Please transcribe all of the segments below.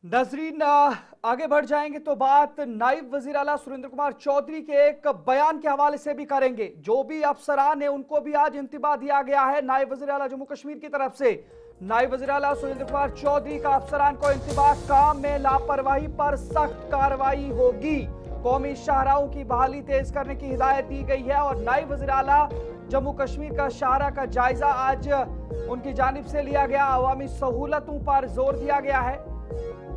नजरीन, आगे बढ़ जाएंगे तो बात नायब वजीर आला सुरेंद्र कुमार चौधरी के एक बयान के हवाले से भी करेंगे। जो भी अफसरान है उनको भी आज इंतबाह दिया गया है नायब वजीर आला जम्मू कश्मीर की तरफ से। नायब वजीर आला सुरेंद्र कुमार चौधरी का अफसरान को इंतबाह, काम में लापरवाही पर सख्त कार्रवाई होगी। कौमी शाहराहों की बहाली तेज करने की हिदायत दी गई है और नायब वजीर आला जम्मू कश्मीर का शाहरा का जायजा आज उनकी जानिब से लिया गया। अवामी सहूलतों पर जोर दिया गया है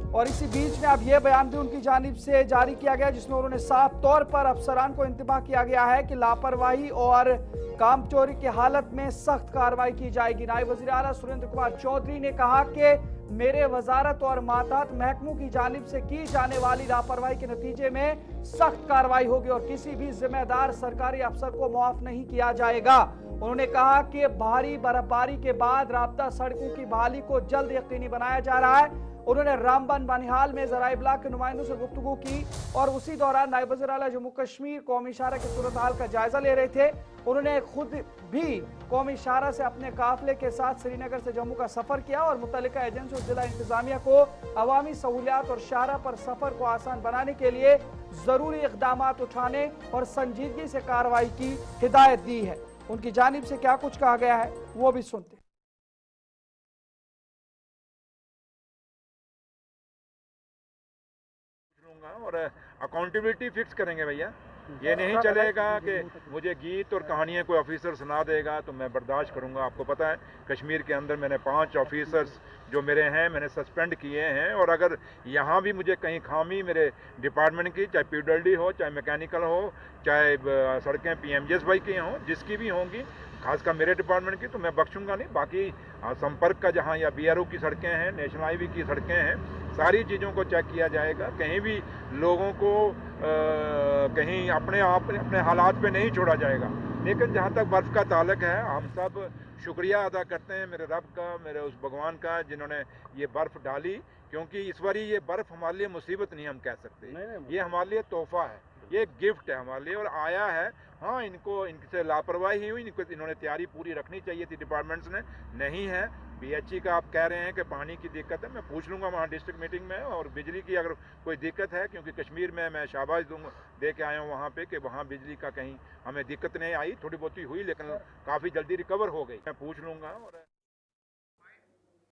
और इसी बीच में अब यह बयान भी उनकी जानिब से जारी किया गया जिसमें उन्होंने साफ तौर पर अफसरान को इंतबाह किया गया है कि लापरवाही और काम चोरी की हालत में सख्त कार्रवाई की जाएगी। नायब वज़ीर आला सुरेंद्र कुमार चौधरी ने कहा कि मेरे वजारत और मातहत महकमों की जानिब से की जाने वाली लापरवाही के नतीजे में सख्त कार्रवाई होगी और किसी भी जिम्मेदार सरकारी अफसर को मुआफ नहीं किया जाएगा। उन्होंने कहा कि भारी बर्फबारी के बाद राब्ता सड़कों की बहाली को जल्द यकीनी बनाया जा रहा है। उन्होंने रामबन बनिहाल में ज़राए इब्लाग के नुमाइंदों से गुफ्तगू की और उसी दौरान नायब वज़ीर आला जम्मू कश्मीर कौमी शाहरा की सूरत हाल का जायजा ले रहे थे। उन्होंने खुद भी कौमी शाहरा से अपने काफिले के साथ श्रीनगर से जम्मू का सफर किया और मुतल्लिका एजेंसी और जिला इंतजामिया को अवामी सहूलियात और शाहरा पर सफर को आसान बनाने के लिए जरूरी इकदाम उठाने और संजीदगी से कार्रवाई की हिदायत दी है। उनकी जानिब से क्या कुछ कहा गया है वो भी सुनते। और अकाउंटेबिलिटी फिक्स करेंगे भैया। ये नहीं चलेगा कि मुझे गीत और कहानियाँ कोई ऑफिसर सुना देगा तो मैं बर्दाश्त करूँगा। आपको पता है कश्मीर के अंदर मैंने 5 ऑफिसर्स जो मेरे हैं मैंने सस्पेंड किए हैं और अगर यहाँ भी मुझे कहीं खामी मेरे डिपार्टमेंट की, चाहे पीडब्ल्यूडी हो, चाहे मैकेनिकल हो, चाहे सड़कें पीएमजीएसवाई की हों, जिसकी भी होंगी, खासकर मेरे डिपार्टमेंट की, तो मैं बख्शूंगा नहीं। बाकी संपर्क का जहाँ या बीआरओ की सड़कें हैं, नेशनल हाईवे की सड़कें हैं, सारी चीज़ों को चेक किया जाएगा। कहीं भी लोगों को कहीं अपने हालात पे नहीं छोड़ा जाएगा। लेकिन जहाँ तक बर्फ़ का ताल्लुक है, हम सब शुक्रिया अदा करते हैं मेरे रब का, मेरे उस भगवान का जिन्होंने ये बर्फ़ डाली, क्योंकि इस बारी ये बर्फ़ हमारे लिए मुसीबत नहीं हम कह सकते, ये हमारे लिए तोहफा है, ये गिफ्ट है हमारे लिए और आया है। हाँ, इनसे लापरवाही हुई, इन्होंने तैयारी पूरी रखनी चाहिए थी डिपार्टमेंट्स ने, नहीं है। बीएचई का आप कह रहे हैं कि पानी की दिक्कत है, मैं पूछ लूँगा वहाँ डिस्ट्रिक्ट मीटिंग में। और बिजली की अगर कोई दिक्कत है, क्योंकि कश्मीर में मैं शाबाश दूँगा, दे के आया हूँ वहाँ पे कि वहाँ बिजली का कहीं हमें दिक्कत नहीं आई, थोड़ी बहुत ही हुई लेकिन काफ़ी जल्दी रिकवर हो गई, मैं पूछ लूँगा। और